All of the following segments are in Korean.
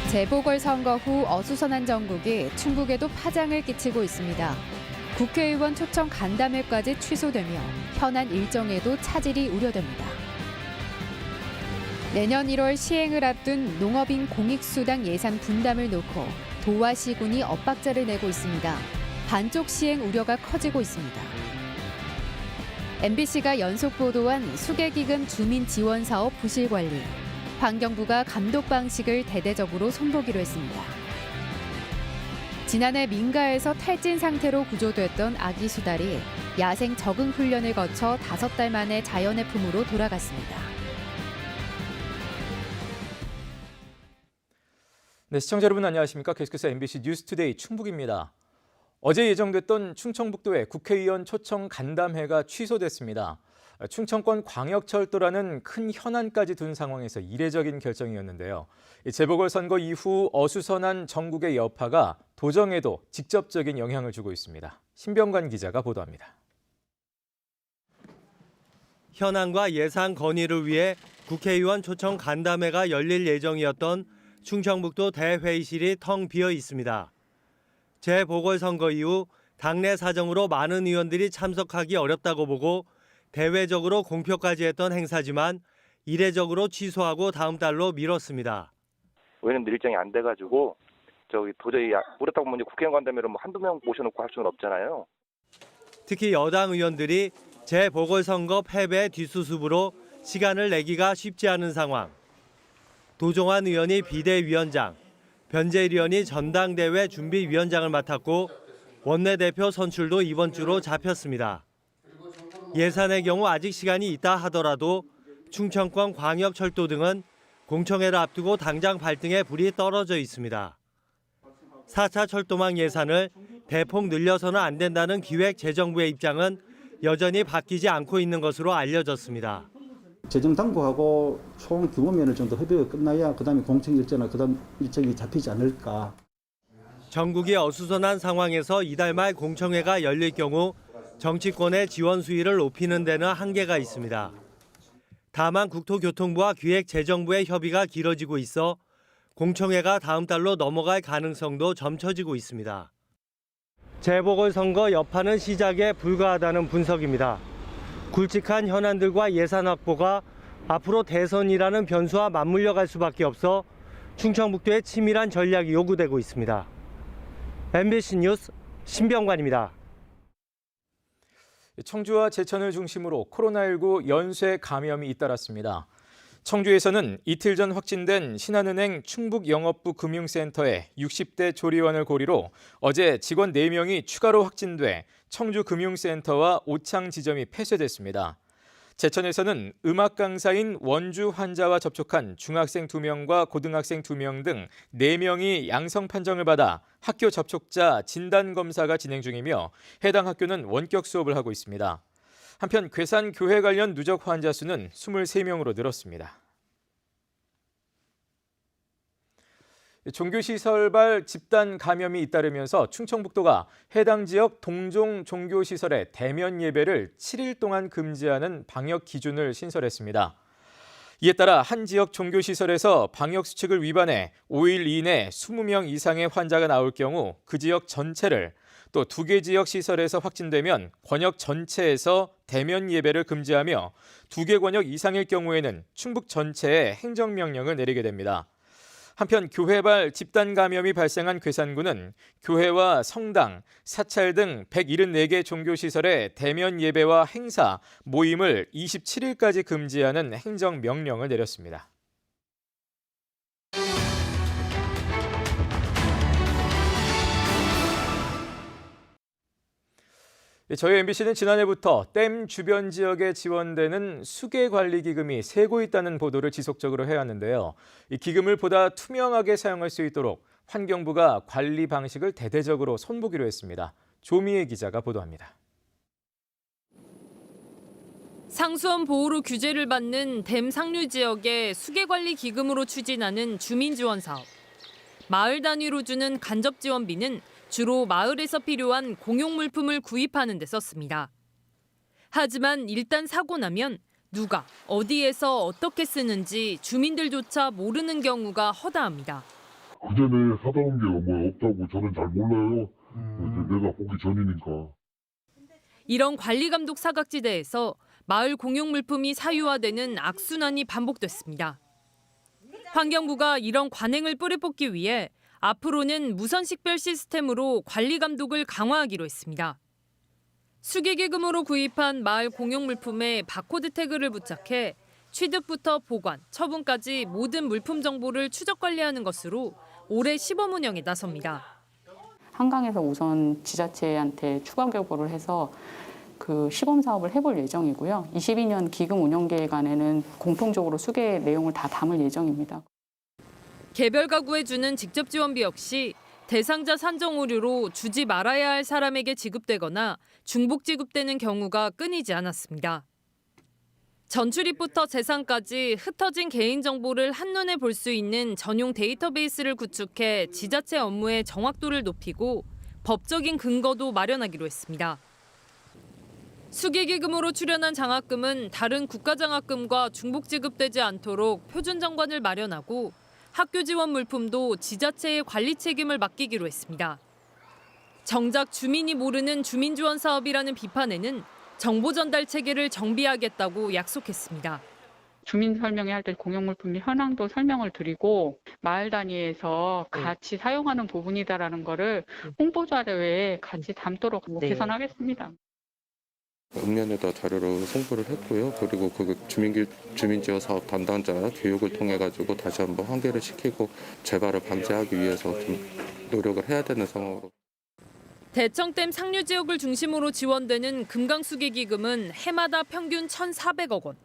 재보궐선거 후 어수선한 전국이 충북에도 파장을 끼치고 있습니다. 국회의원 초청 간담회까지 취소되며 현안 일정에도 차질이 우려됩니다. 내년 1월 시행을 앞둔 농업인 공익수당 예산 분담을 놓고 도와 시군이 엇박자를 내고 있습니다. 반쪽 시행 우려가 커지고 있습니다. MBC가 연속 보도한 수계기금 주민지원사업 부실관리. 환경부가 감독 방식을 대대적으로 손보기로 했습니다. 지난해 민가에서 탈진 상태로 구조됐던 아기 수달이 야생 적응 훈련을 거쳐 5달 만에 자연의 품으로 돌아갔습니다. 네, 시청자 여러분 안녕하십니까? 계속해서 MBC 뉴스투데이 충북입니다. 어제 예정됐던 충청북도의 국회의원 초청 간담회가 취소됐습니다. 충청권 광역철도라는 큰 현안까지 둔 상황에서 이례적인 결정이었는데요. 재보궐선거 이후 어수선한 전국의 여파가 도정에도 직접적인 영향을 주고 있습니다. 신병관 기자가 보도합니다. 현안과 예산 건의를 위해 국회의원 초청 간담회가 열릴 예정이었던 충청북도 대회의실이 텅 비어 있습니다. 재보궐선거 이후 당내 사정으로 많은 의원들이 참석하기 어렵다고 보고 대외적으로 공표까지 했던 행사지만 이례적으로 취소하고 다음 달로 미뤘습니다. 의원님들 일정이 안 돼가지고 도저히 그렇다고 이제 국회의원 간담회로 한두 명 모셔놓고 할 수는 없잖아요. 특히 여당 의원들이 재보궐선거 패배 뒷수습으로 시간을 내기가 쉽지 않은 상황. 도종환 의원이 비대위원장, 변재일 의원이 전당대회 준비위원장을 맡았고 원내대표 선출도 이번 주로 잡혔습니다. 예산의 경우 아직 시간이 있다 하더라도 충청권 광역철도 등은 공청회를 앞두고 당장 발등에 불이 떨어져 있습니다. 4차 철도망 예산을 대폭 늘려서는 안 된다는 기획재정부의 입장은 여전히 바뀌지 않고 있는 것으로 알려졌습니다. 재정당국하고 총 규모면을 정도 협의가 끝나야 그다음에 공청 일정이나 그다음 일정이 잡히지 않을까. 전국이 어수선한 상황에서 이달 말 공청회가 열릴 경우 정치권의 지원 수위를 높이는 데는 한계가 있습니다. 다만 국토교통부와 기획재정부의 협의가 길어지고 있어 공청회가 다음 달로 넘어갈 가능성도 점쳐지고 있습니다. 재보궐선거 여파는 시작에 불과하다는 분석입니다. 굵직한 현안들과 예산 확보가 앞으로 대선이라는 변수와 맞물려 갈 수밖에 없어 충청북도의 치밀한 전략이 요구되고 있습니다. MBC 뉴스 신병관입니다. 청주와 제천을 중심으로 코로나19 연쇄 감염이 잇따랐습니다. 청주에서는 이틀 전 확진된 신한은행 충북영업부 금융센터의 60대 조리원을 고리로 어제 직원 4명이 추가로 확진돼 청주금융센터와 오창 지점이 폐쇄됐습니다. 제천에서는 음악 강사인 원주 환자와 접촉한 중학생 2명과 고등학생 2명 등 4명이 양성 판정을 받아 학교 접촉자 진단검사가 진행 중이며 해당 학교는 원격 수업을 하고 있습니다. 한편 괴산 교회 관련 누적 환자 수는 23명으로 늘었습니다. 종교시설발 집단 감염이 잇따르면서 충청북도가 해당 지역 동종 종교시설의 대면 예배를 7일 동안 금지하는 방역 기준을 신설했습니다. 이에 따라 한 지역 종교시설에서 방역수칙을 위반해 5일 이내 20명 이상의 환자가 나올 경우 그 지역 전체를, 또 2개 지역 시설에서 확진되면 권역 전체에서 대면 예배를 금지하며 2개 권역 이상일 경우에는 충북 전체에 행정명령을 내리게 됩니다. 한편 교회발 집단 감염이 발생한 괴산군은 교회와 성당, 사찰 등 174개 종교시설의 대면 예배와 행사, 모임을 27일까지 금지하는 행정명령을 내렸습니다. 저희 MBC는 지난해부터 댐 주변 지역에 지원되는 수계관리기금이 새고 있다는 보도를 지속적으로 해왔는데요. 이 기금을 보다 투명하게 사용할 수 있도록 환경부가 관리 방식을 대대적으로 손보기로 했습니다. 조미애 기자가 보도합니다. 상수원 보호로 규제를 받는 댐 상류 지역의 수계관리 기금으로 추진하는 주민지원 사업. 마을 단위로 주는 간접 지원비는 주로 마을에서 필요한 공용 물품을 구입하는 데 썼습니다. 하지만 일단 사고 나면 누가 어디에서 어떻게 쓰는지 주민들조차 모르는 경우가 허다합니다. 그전에 사다 온 게 뭐 없다고 저는 잘 몰라요. 내가 보기 전이니까. 이런 관리감독 사각지대에서 마을 공용 물품이 사유화되는 악순환이 반복됐습니다. 환경부가 이런 관행을 뿌리뽑기 위해 앞으로는 무선식별 시스템으로 관리 감독을 강화하기로 했습니다. 수기기금으로 구입한 마을 공용 물품에 바코드 태그를 부착해 취득부터 보관, 처분까지 모든 물품 정보를 추적 관리하는 것으로 올해 시범 운영에 나섭니다. 한강에서 우선 지자체한테 추가 교보를 해서 그 시범 사업을 해볼 예정이고요. 22년 기금 운영 계획안에는 공통적으로 수계 내용을 다 담을 예정입니다. 개별 가구에 주는 직접 지원비 역시 대상자 산정 오류로 주지 말아야 할 사람에게 지급되거나 중복 지급되는 경우가 끊이지 않았습니다. 전출입부터 재산까지 흩어진 개인정보를 한눈에 볼 수 있는 전용 데이터베이스를 구축해 지자체 업무의 정확도를 높이고 법적인 근거도 마련하기로 했습니다. 수기기금으로 출연한 장학금은 다른 국가장학금과 중복 지급되지 않도록 표준정관을 마련하고 학교 지원 물품도 지자체의 관리 책임을 맡기기로 했습니다. 정작 주민이 모르는 주민지원 사업이라는 비판에는 정보 전달 체계를 정비하겠다고 약속했습니다. 주민 설명회 할 때 공용물품의 현황도 설명을 드리고 마을 단위에서 같이 사용하는 부분이다라는 거를 홍보 자료에 같이 담도록 개선하겠습니다. 읍면에다 자료로 송부를 했고요. 그리고 그 주민지원 사업 담당자 교육을 통해 가지고 다시 한번 환기를 시키고 재발을 방지하기 위해서 좀 노력을 해야 되는 상황으로. 대청댐 상류 지역을 중심으로 지원되는 금강수기기금은 해마다 평균 1,400억 원.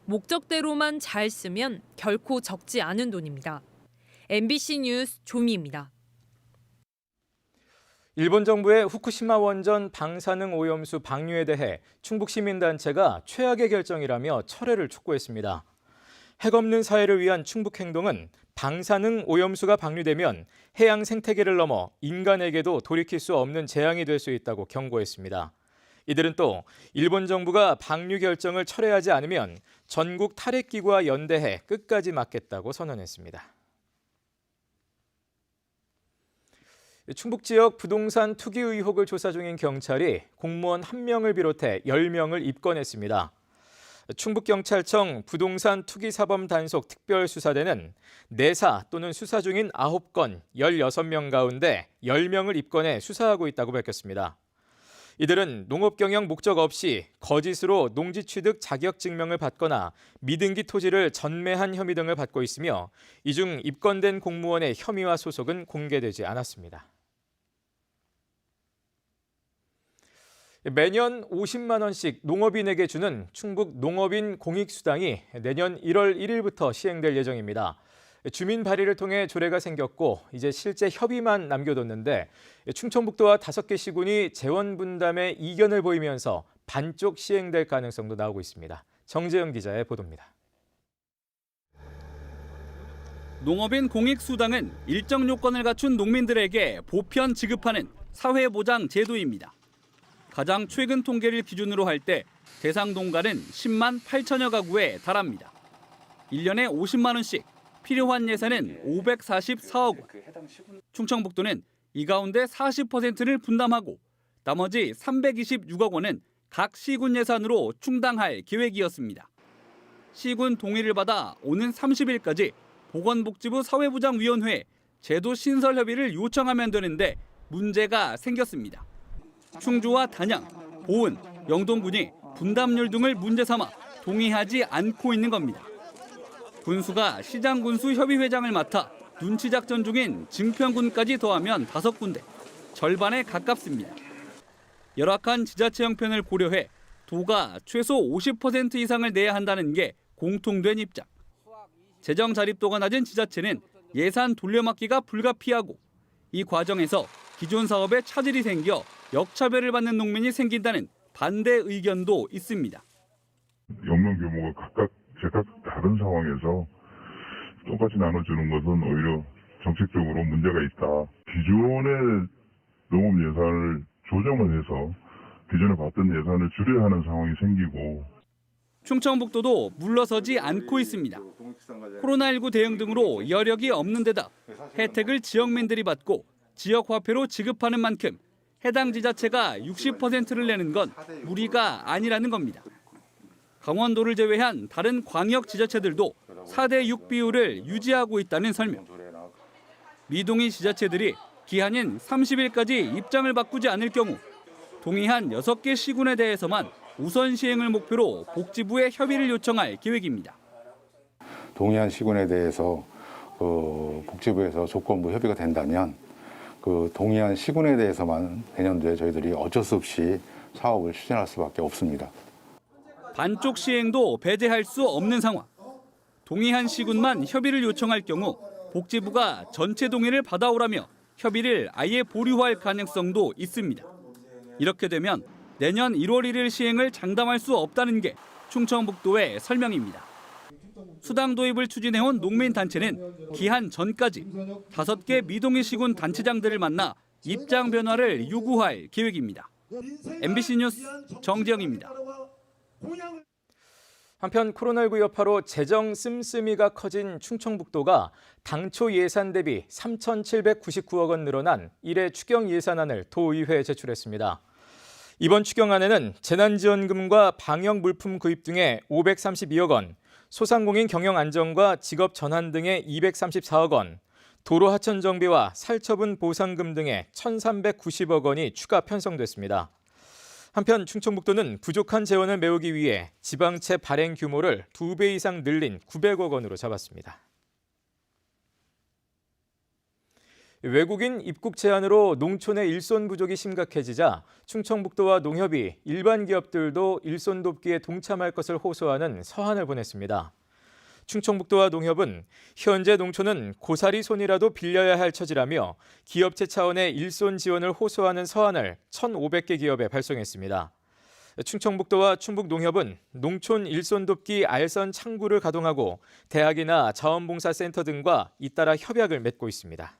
목적대로만 잘 쓰면 결코 적지 않은 돈입니다. MBC 뉴스 조미입니다. 일본 정부의 후쿠시마 원전 방사능 오염수 방류에 대해 충북 시민단체가 최악의 결정이라며 철회를 촉구했습니다. 핵없는 사회를 위한 충북 행동은 방사능 오염수가 방류되면 해양 생태계를 넘어 인간에게도 돌이킬 수 없는 재앙이 될 수 있다고 경고했습니다. 이들은 또 일본 정부가 방류 결정을 철회하지 않으면 전국 탈핵기구와 연대해 끝까지 막겠다고 선언했습니다. 충북 지역 부동산 투기 의혹을 조사 중인 경찰이 공무원 1명을 비롯해 10명을 입건했습니다. 충북경찰청 부동산 투기 사범 단속 특별수사대는 내사 또는 수사 중인 9건 16명 가운데 10명을 입건해 수사하고 있다고 밝혔습니다. 이들은 농업경영 목적 없이 거짓으로 농지 취득 자격증명을 받거나 미등기 토지를 전매한 혐의 등을 받고 있으며 이 중 입건된 공무원의 혐의와 소속은 공개되지 않았습니다. 매년 50만 원씩 농업인에게 주는 충북 농업인 공익수당이 내년 1월 1일부터 시행될 예정입니다. 주민 발의를 통해 조례가 생겼고 이제 실제 협의만 남겨뒀는데 충청북도와 5개 시군이 재원 분담에 이견을 보이면서 반쪽 시행될 가능성도 나오고 있습니다. 정재영 기자의 보도입니다. 농업인 공익수당은 일정 요건을 갖춘 농민들에게 보편 지급하는 사회보장 제도입니다. 가장 최근 통계를 기준으로 할 때 대상 농가는 10만 8천여 가구에 달합니다. 1년에 50만 원씩, 필요한 예산은 544억 원. 충청북도는 이 가운데 40%를 분담하고 나머지 326억 원은 각 시군 예산으로 충당할 계획이었습니다. 시군 동의를 받아 오는 30일까지 보건복지부 사회보장위원회에 제도 신설 협의를 요청하면 되는데 문제가 생겼습니다. 충주와 단양, 보은, 영동군이 분담률 등을 문제 삼아 동의하지 않고 있는 겁니다. 군수가 시장군수협의회장을 맡아 눈치 작전 중인 증평군까지 더하면 5군데, 절반에 가깝습니다. 열악한 지자체 형편을 고려해 도가 최소 50% 이상을 내야 한다는 게 공통된 입장. 재정 자립도가 낮은 지자체는 예산 돌려막기가 불가피하고 이 과정에서 기존 사업에 차질이 생겨 역차별을 받는 농민이 생긴다는 반대 의견도 있습니다. 영농 규모가 제각 다른 상황에서 똑같이 나눠주는 것은 오히려 정책적으로 문제가 있다. 기존의 농업 예산을 조정을 해서 기존에 받던 예산을 줄여야 하는 상황이 생기고. 충청북도도 물러서지 않고 있습니다. 코로나19 대응 등으로 여력이 없는 데다 혜택을 지역민들이 받고 지역 화폐로 지급하는 만큼 해당 지자체가 60%를 내는 건 무리가 아니라는 겁니다. 강원도를 제외한 다른 광역 지자체들도 4대6 비율을 유지하고 있다는 설명. 미동의 지자체들이 기한인 30일까지 입장을 바꾸지 않을 경우 동의한 6개 시군에 대해서만 우선 시행을 목표로 복지부에 협의를 요청할 계획입니다. 동의한 시군에 대해서 복지부에서 조건부 협의가 된다면 그 동의한 시군에 대해서만 내년도에 저희들이 어쩔 수 없이 사업을 추진할 수밖에 없습니다. 반쪽 시행도 배제할 수 없는 상황. 동의한 시군만 협의를 요청할 경우 복지부가 전체 동의를 받아오라며 협의를 아예 보류할 가능성도 있습니다. 이렇게 되면 내년 1월 1일 시행을 장담할 수 없다는 게 충청북도의 설명입니다. 수당 도입을 추진해온 농민단체는 기한 전까지 5개 미동의 시군 단체장들을 만나 입장 변화를 요구할 계획입니다. MBC 뉴스 정재영입니다. 한편 코로나19 여파로 재정 씀씀이가 커진 충청북도가 당초 예산 대비 3,799억 원 늘어난 1회 추경 예산안을 도의회에 제출했습니다. 이번 추경안에는 재난지원금과 방역 물품 구입 등의 532억 원, 소상공인 경영 안정과 직업 전환 등의 234억 원, 도로 하천 정비와 살처분 보상금 등의 1,390억 원이 추가 편성됐습니다. 한편 충청북도는 부족한 재원을 메우기 위해 지방채 발행 규모를 2배 이상 늘린 900억 원으로 잡았습니다. 외국인 입국 제한으로 농촌의 일손 부족이 심각해지자 충청북도와 농협이 일반 기업들도 일손 돕기에 동참할 것을 호소하는 서한을 보냈습니다. 충청북도와 농협은 현재 농촌은 고사리 손이라도 빌려야 할 처지라며 기업체 차원의 일손 지원을 호소하는 서한을 1,500개 기업에 발송했습니다. 충청북도와 충북농협은 농촌 일손 돕기 알선 창구를 가동하고 대학이나 자원봉사센터 등과 잇따라 협약을 맺고 있습니다.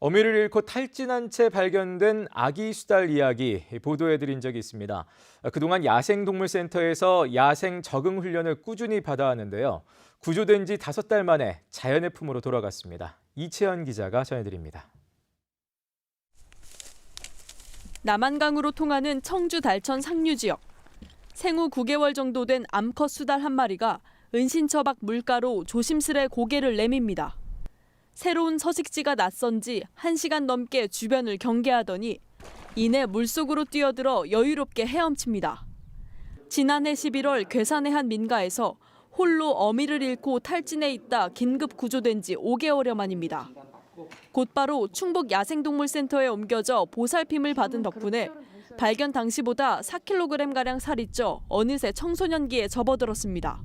어미를 잃고 탈진한 채 발견된 아기 수달 이야기 보도해드린 적이 있습니다. 그동안 야생동물센터에서 야생 적응 훈련을 꾸준히 받아왔는데요. 구조된 지 5달 만에 자연의 품으로 돌아갔습니다. 이채연 기자가 전해드립니다. 남한강으로 통하는 청주 달천 상류 지역. 생후 9개월 정도 된 암컷 수달 한 마리가 은신처 밖 물가로 조심스레 고개를 내밉니다. 새로운 서식지가 낯선 지 1시간 넘게 주변을 경계하더니 이내 물속으로 뛰어들어 여유롭게 헤엄칩니다. 지난해 11월 괴산의 한 민가에서 홀로 어미를 잃고 탈진해 있다 긴급 구조된 지 5개월여 만입니다. 곧바로 충북 야생동물센터에 옮겨져 보살핌을 받은 덕분에 발견 당시보다 4kg가량 살이 쪄 어느새 청소년기에 접어들었습니다.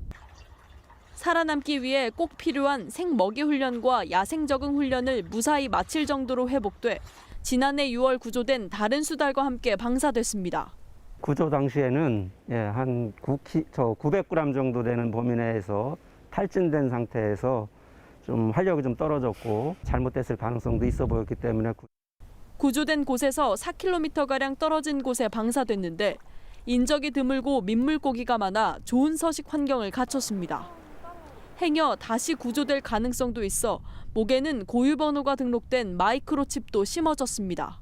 살아남기 위해 꼭 필요한 생먹이 훈련과 야생 적응 훈련을 무사히 마칠 정도로 회복돼 지난해 6월 구조된 다른 수달과 함께 방사됐습니다. 구조 당시에는 한 900g 정도 되는 범위 내에서 탈진된 상태에서 좀 활력이 좀 떨어졌고 잘못됐을 가능성도 있어 보였기 때문에 구조된 곳에서 4km가량 떨어진 곳에 방사됐는데 인적이 드물고 민물고기가 많아 좋은 서식 환경을 갖췄습니다. 행여 다시 구조될 가능성도 있어 목에는 고유 번호가 등록된 마이크로칩도 심어졌습니다.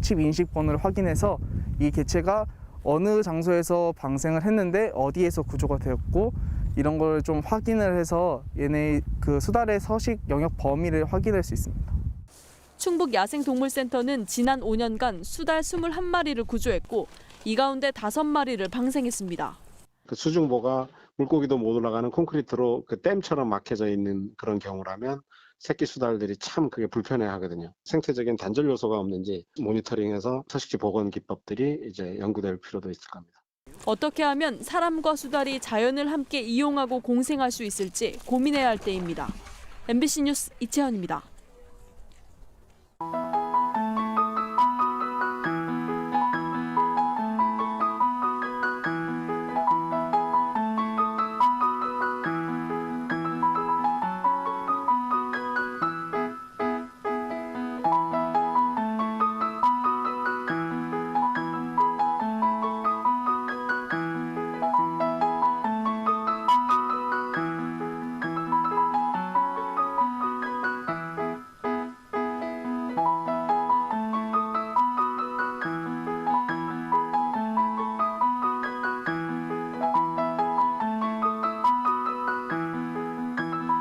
칩 인식 번호를 확인해서 이 개체가 어느 장소에서 방생을 했는데 어디에서 구조가 되었고 이런 걸 좀 확인을 해서 얘네 그 수달의 서식 영역 범위를 확인할 수 있습니다. 충북 야생동물센터는 지난 5년간 수달 21마리를 구조했고 이 가운데 5마리를 방생했습니다. 그 수중보가 물고기도 못 올라가는 콘크리트로 그 댐처럼 막혀져 있는 그런 경우라면 새끼 수달들이 참 그게 불편해하거든요. 생태적인 단절 요소가 없는지 모니터링해서 서식지 복원 기법들이 이제 연구될 필요도 있을 겁니다. 어떻게 하면 사람과 수달이 자연을 함께 이용하고 공생할 수 있을지 고민해야 할 때입니다. MBC 뉴스 이채연입니다.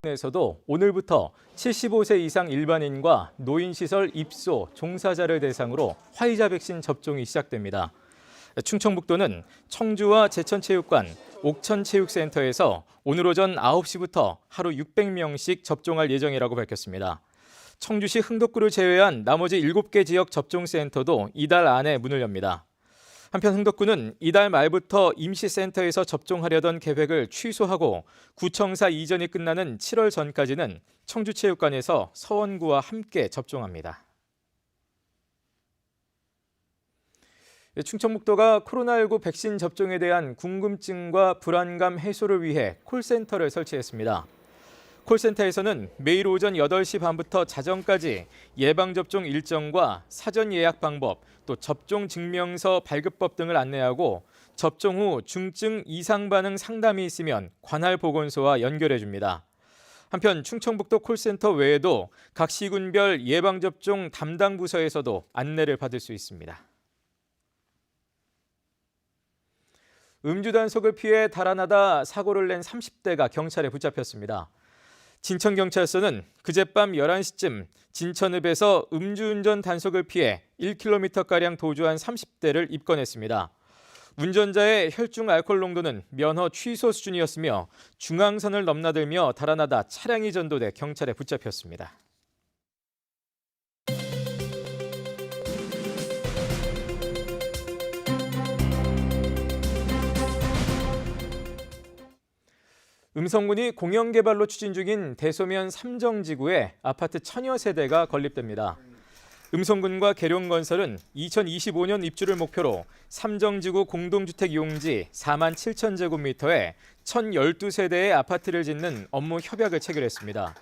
에서도 오늘부터 75세 이상 일반인과 노인시설 입소 종사자를 대상으로 화이자 백신 접종이 시작됩니다. 충청북도는 청주와 제천체육관, 옥천체육센터에서 오늘 오전 9시부터 하루 600명씩 접종할 예정이라고 밝혔습니다. 청주시 흥덕구를 제외한 나머지 7개 지역 접종센터도 이달 안에 문을 엽니다. 한편 흥덕구는 이달 말부터 임시센터에서 접종하려던 계획을 취소하고 구청사 이전이 끝나는 7월 전까지는 청주체육관에서 서원구와 함께 접종합니다. 충청북도가 코로나19 백신 접종에 대한 궁금증과 불안감 해소를 위해 콜센터를 설치했습니다. 콜센터에서는 매일 오전 8시 반부터 자정까지 예방접종 일정과 사전 예약 방법, 또 접종 증명서 발급법 등을 안내하고 접종 후 중증 이상 반응 상담이 있으면 관할 보건소와 연결해 줍니다. 한편 충청북도 콜센터 외에도 각 시군별 예방접종 담당 부서에서도 안내를 받을 수 있습니다. 음주 단속을 피해 달아나다 사고를 낸 30대가 경찰에 붙잡혔습니다. 진천경찰서는 그젯밤 11시쯤 진천읍에서 음주운전 단속을 피해 1km가량 도주한 30대를 입건했습니다. 운전자의 혈중 알코올 농도는 면허 취소 수준이었으며 중앙선을 넘나들며 달아나다 차량이 전도돼 경찰에 붙잡혔습니다. 음성군이 공영개발로 추진 중인 대소면 삼정지구에 아파트 1000여 세대가 건립됩니다. 음성군과 계룡건설은 2025년 입주를 목표로 삼정지구 공동주택 용지 4만 7천 제곱미터에 1012세대의 아파트를 짓는 업무 협약을 체결했습니다.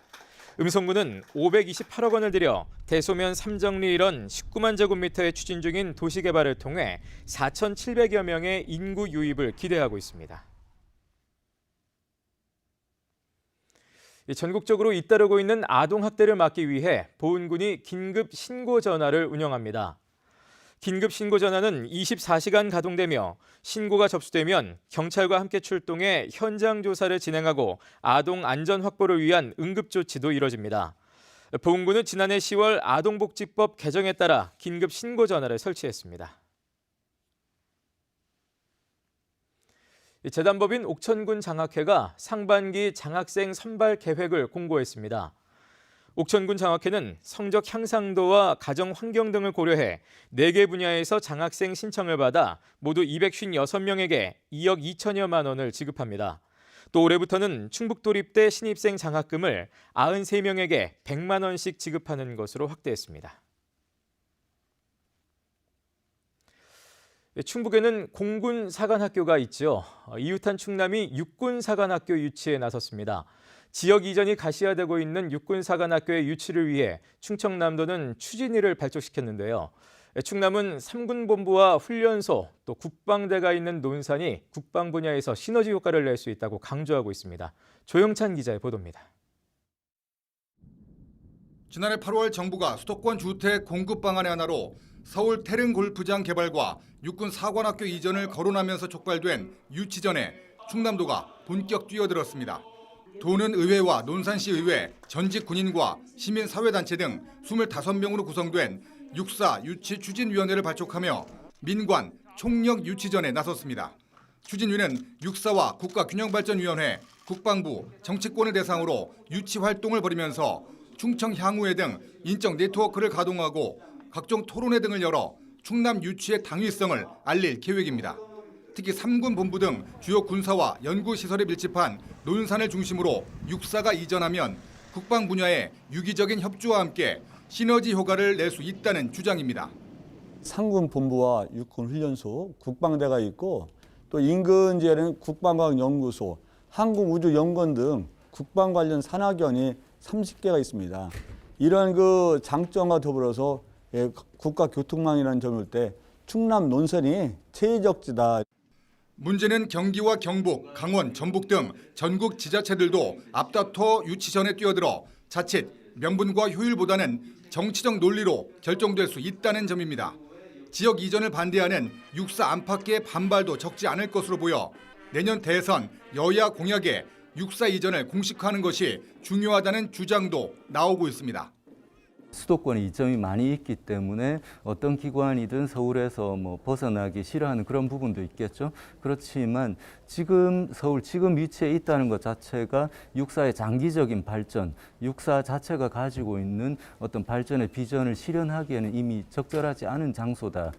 음성군은 528억 원을 들여 대소면 삼정리 일원 19만 제곱미터에 추진 중인 도시개발을 통해 4,700여 명의 인구 유입을 기대하고 있습니다. 전국적으로 잇따르고 있는 아동학대를 막기 위해 보훈군이 긴급 신고 전화를 운영합니다. 긴급 신고 전화는 24시간 가동되며 신고가 접수되면 경찰과 함께 출동해 현장 조사를 진행하고 아동 안전 확보를 위한 응급 조치도 이뤄집니다. 보훈군은 지난해 10월 아동복지법 개정에 따라 긴급 신고 전화를 설치했습니다. 재단법인 옥천군 장학회가 상반기 장학생 선발 계획을 공고했습니다. 옥천군 장학회는 성적 향상도와 가정 환경 등을 고려해 4개 분야에서 장학생 신청을 받아 모두 256명에게 2억 2천여만 원을 지급합니다. 또 올해부터는 충북도립대 신입생 장학금을 93명에게 100만 원씩 지급하는 것으로 확대했습니다. 충북에는 공군 사관학교가 있죠. 이웃한 충남이 육군 사관학교 유치에 나섰습니다. 지역 이전이 가시화되고 있는 육군 사관학교의 유치를 위해 충청남도는 추진위를 발족시켰는데요. 충남은 3군 본부와 훈련소, 또 국방대가 있는 논산이 국방 분야에서 시너지 효과를 낼 수 있다고 강조하고 있습니다. 조영찬 기자의 보도입니다. 지난해 8월 정부가 수도권 주택 공급 방안의 하나로 서울 태릉 골프장 개발과 육군 사관학교 이전을 거론하면서 촉발된 유치전에 충남도가 본격 뛰어들었습니다. 도는 의회와 논산시 의회, 전직 군인과 시민사회단체 등 25명으로 구성된 육사 유치 추진위원회를 발족하며 민관, 총력 유치전에 나섰습니다. 추진위는 육사와 국가균형발전위원회, 국방부, 정치권을 대상으로 유치 활동을 벌이면서 충청 향후회 등 인적 네트워크를 가동하고 각종 토론회 등을 열어 충남 유치의 당위성을 알릴 계획입니다. 특히 3군 본부 등 주요 군사와 연구시설에 밀집한 논산을 중심으로 육사가 이전하면 국방 분야의 유기적인 협조와 함께 시너지 효과를 낼 수 있다는 주장입니다. 3군 본부와 육군 훈련소, 국방대가 있고 또 인근 지역에는 국방과학연구소, 항공우주연구원 등 국방 관련 산학연이 30개가 있습니다. 이런 그 장점과 더불어서 국가교통망이라는 점일 때 충남 논산이 최적지다. 문제는 경기와 경북, 강원, 전북 등 전국 지자체들도 앞다퉈 유치전에 뛰어들어 자칫 명분과 효율보다는 정치적 논리로 결정될 수 있다는 점입니다. 지역 이전을 반대하는 육사 안팎의 반발도 적지 않을 것으로 보여 내년 대선 여야 공약에 육사 이전을 공식화하는 것이 중요하다는 주장도 나오고 있습니다. 수도권에 이점이 많이 있기 때문에 어떤 기관이든 서울에서 벗어나기 싫어하는 그런 부분도 있겠죠. 그렇지만 서울 지금 위치에 있다는 것 자체가 육사의 장기적인 발전, 육사 자체가 가지고 있는 어떤 발전의 비전을 실현하기에는 이미 적절하지 않은 장소다.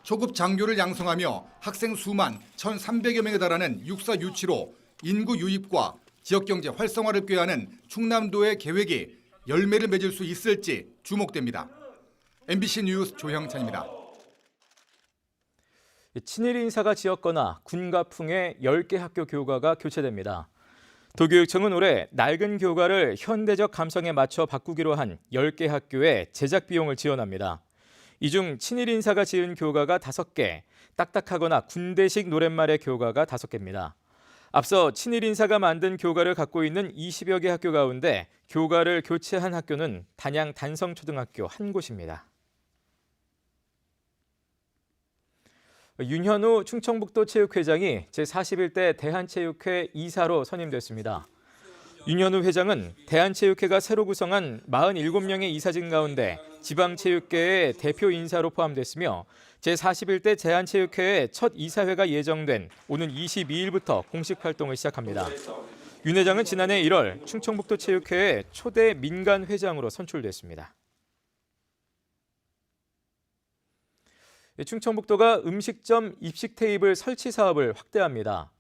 초급 장교를 양성하며 학생 수만 1,300여 명에 달하는 육사 유치로 인구 유입과 지역경제 활성화를 꾀하는 충남도의 계획이 열매를 맺을 수 있을지 주목됩니다. MBC 뉴스 조형찬입니다. 친일 인사가 지었거나 군가풍의 10개 학교 교과가 교체됩니다. 도교육청은 올해 낡은 교과를 현대적 감성에 맞춰 바꾸기로 한 10개 학교의 제작 비용을 지원합니다. 이 중 친일 인사가 지은 교과가 5개, 딱딱하거나 군대식 노랫말의 교과가 5개입니다. 앞서 친일 인사가 만든 교과를 갖고 있는 20여 개 학교 가운데 교과를 교체한 학교는 단양 단성초등학교 한 곳입니다. 윤현우 충청북도 체육회장이 제41대 대한체육회 이사로 선임됐습니다. 윤현우 회장은 대한체육회가 새로 구성한 47명의 이사진 가운데 지방체육계의 대표 인사로 포함됐으며 제41대 대한체육회의 첫 이사회가 예정된 오는 22일부터 공식 활동을 시작합니다. 윤 회장은 지난해 1월 충청북도 체육회의 초대 민간 회장으로 선출됐습니다. 충청북도가 음식점 입식 테이블 설치 사업을 확대합니다.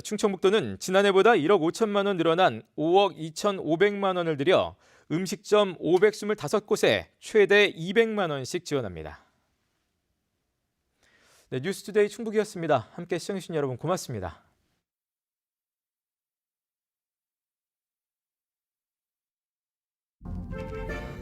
충청북도는 지난해보다 1억 5천만 원 늘어난 5억 2,500만 원을 들여 음식점 525곳에 최대 200만 원씩 지원합니다. 네, 뉴스투데이 충북이었습니다. 함께 시청해주신 여러분 고맙습니다.